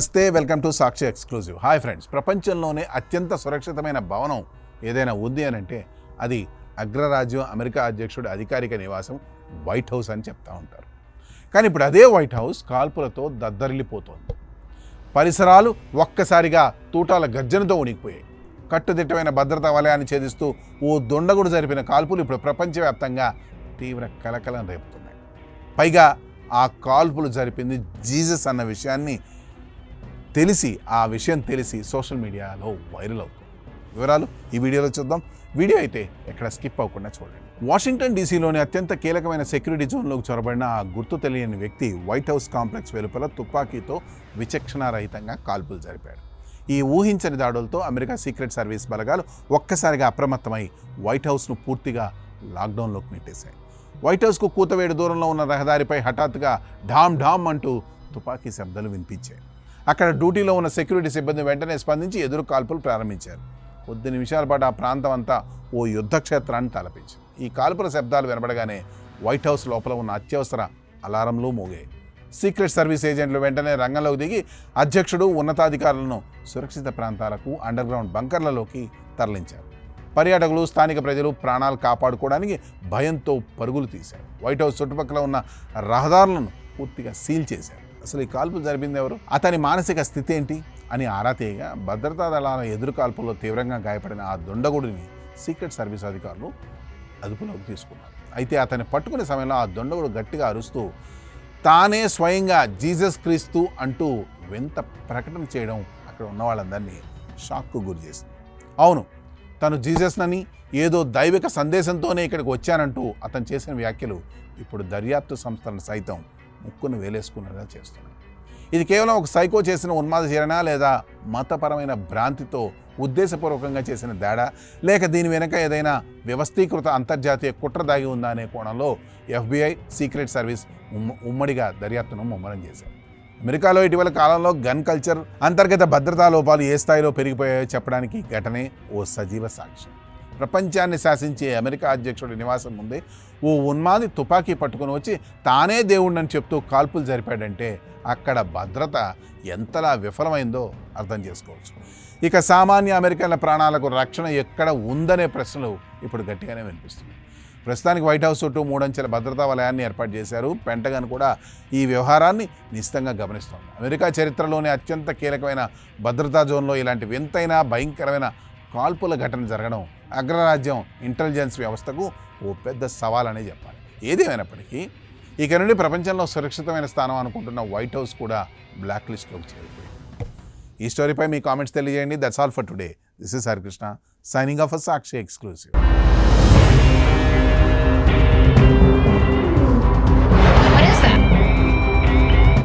నమస్తే, welcome to Sakshi exclusive. Hi friends, ప్రపంచంలోనే అత్యంత సురక్షితమైన భవనం ఏదైనా ఉంది అని అంటే అది అగ్రరాజ్యం అమెరికా అధ్యక్షుడి అధికారిక నివాసం వైట్ హౌస్ అని చెప్తూ ఉంటారు. కానీ ఇప్పుడు అదే వైట్ హౌస్ కాల్పులతో దద్దరిల్లిపోతోంది. పరిసరాలు ఒక్కసారిగా తూటాల గర్జనతో ఉనికిపోయాయి. కట్టుదిట్టమైన భద్రతా వలయాన్ని ఛేదిస్తూ ఓ దుండగుడు జరిపిన కాల్పులు ఇప్పుడు ప్రపంచవ్యాప్తంగా తీవ్ర కలకలం రేపుతున్నాయి. పైగా ఆ కాల్పులు జరిపింది జీసస్ అన్న విషయాన్ని తెలిసి సోషల్ మీడియాలో వైరల్ అవుతుంది. వివరాలు ఈ వీడియోలో చూద్దాం. వీడియో అయితే ఎక్కడ స్కిప్ అవ్వకుండా చూడండి. వాషింగ్టన్ డీసీలోని అత్యంత కీలకమైన సెక్యూరిటీ జోన్లోకి చొరబడిన ఆ గుర్తు తెలియని వ్యక్తి వైట్ హౌస్ కాంప్లెక్స్ వెలుపల తుపాకీతో విచక్షణారహితంగా కాల్పులు జరిపాడు. ఈ ఊహించని దాడులతో అమెరికా సీక్రెట్ సర్వీస్ బలగాలు ఒక్కసారిగా అప్రమత్తమై వైట్ హౌస్ను పూర్తిగా లాక్డౌన్లోకి నెట్టేశాయి. వైట్ హౌస్కు కూతవేడు దూరంలో ఉన్న రహదారిపై హఠాత్తుగా ఢామ్ ఢామ్ అంటూ తుపాకీ శబ్దాలు వినిపించాయి. అక్కడ డ్యూటీలో ఉన్న సెక్యూరిటీ సిబ్బంది వెంటనే స్పందించి ఎదురు కాల్పులు ప్రారంభించారు. కొద్ది నిమిషాల పాటు ఆ ప్రాంతం అంతా ఓ యుద్ధక్షేత్రాన్ని తలపించింది. ఈ కాల్పుల శబ్దాలు వినబడగానే వైట్ హౌస్ లోపల ఉన్న అత్యవసర అలారంలు మోగాయి. సీక్రెట్ సర్వీస్ ఏజెంట్లు వెంటనే రంగంలోకి దిగి అధ్యక్షుడు ఉన్నతాధికారులను సురక్షిత ప్రాంతాలకు అండర్ గ్రౌండ్ బంకర్లలోకి తరలించారు. పర్యాటకులు స్థానిక ప్రజలు ప్రాణాలు కాపాడుకోవడానికి భయంతో పరుగులు తీశారు. వైట్ హౌస్ చుట్టుపక్కల ఉన్న రహదారులను పూర్తిగా సీల్ చేశారు. అసలు ఈ కాల్పులు జరిపింది ఎవరు, అతని మానసిక స్థితి ఏంటి అని ఆరా తీయగా భద్రతా దళాల ఎదురు కాల్పుల్లో తీవ్రంగా గాయపడిన ఆ దుండగుడిని సీక్రెట్ సర్వీస్ అధికారులు అదుపులోకి తీసుకున్నారు. అయితే అతన్ని పట్టుకునే సమయంలో ఆ దుండగుడు గట్టిగా అరుస్తూ తానే స్వయంగా జీసస్ క్రీస్తు అంటూ వింత ప్రకటన చేయడం అక్కడ ఉన్న వాళ్ళందరినీ షాక్కు గురి చేసింది. అవును, తను జీసస్నని ఏదో దైవిక సందేశంతోనే ఇక్కడికి వచ్చానంటూ అతను చేసిన వ్యాఖ్యలు ఇప్పుడు దర్యాప్తు సంస్థలను సైతం ముక్కును వేలేసుకున్నదా చేస్తున్నాయి. ఇది కేవలం ఒక సైకో చేసిన ఉన్మాద చర్య లేదా మతపరమైన భ్రాంతితో ఉద్దేశపూర్వకంగా చేసిన తేడా, లేక దీని వెనుక ఏదైనా వ్యవస్థీకృత అంతర్జాతీయ కుట్ర దాగి ఉందా అనే కోణంలో FBI సీక్రెట్ సర్వీస్ ఉమ్మడిగా దర్యాప్తును ముమ్మరం చేశారు. అమెరికాలో ఇటీవల కాలంలో గన్ కల్చర్, అంతర్గత భద్రతా లోపాలు ఏ స్థాయిలో పెరిగిపోయాయో చెప్పడానికి ఘటనే ఓ సజీవ సాక్ష్యం. ప్రపంచాన్ని శాసించే అమెరికా అధ్యక్షుడి నివాసం ముందే ఓ ఉన్మాది తుపాకీ పట్టుకుని వచ్చి తానే దేవుణ్ణని చెప్తూ కాల్పులు జరిపాడంటే అక్కడ భద్రత ఎంతలా విఫలమైందో అర్థం చేసుకోవచ్చు. ఇక సామాన్య అమెరికన్ల ప్రాణాలకు రక్షణ ఎక్కడ ఉందనే ప్రశ్నలు ఇప్పుడు గట్టిగానే వినిపిస్తున్నాయి. ప్రస్తుతానికి వైట్ హౌస్ చుట్టూ 3 అంచెల భద్రతా వలయాన్ని ఏర్పాటు చేశారు. పెంటగాన్ కూడా ఈ వ్యవహారాన్ని నిశితంగా గమనిస్తోంది. అమెరికా చరిత్రలోని అత్యంత కీలకమైన భద్రతా జోన్లో ఇలాంటి వింతైన భయంకరమైన కాల్పుల ఘటన జరగడం అగ్రరాజ్యం ఇంటెలిజెన్స్ వ్యవస్థకు ఓ పెద్ద సవాలనే చెప్పాలి. ఏదేమైనప్పటికీ ఇక నుండి ప్రపంచంలో సురక్షితమైన స్థానం అనుకుంటున్న వైట్ హౌస్ కూడా బ్లాక్ లిస్ట్లోకి చేరిపోయింది. ఈ స్టోరీపై మీ కామెంట్స్ తెలియజేయండి. That's all for today. This is Harikrishna signing off Sakshi exclusive.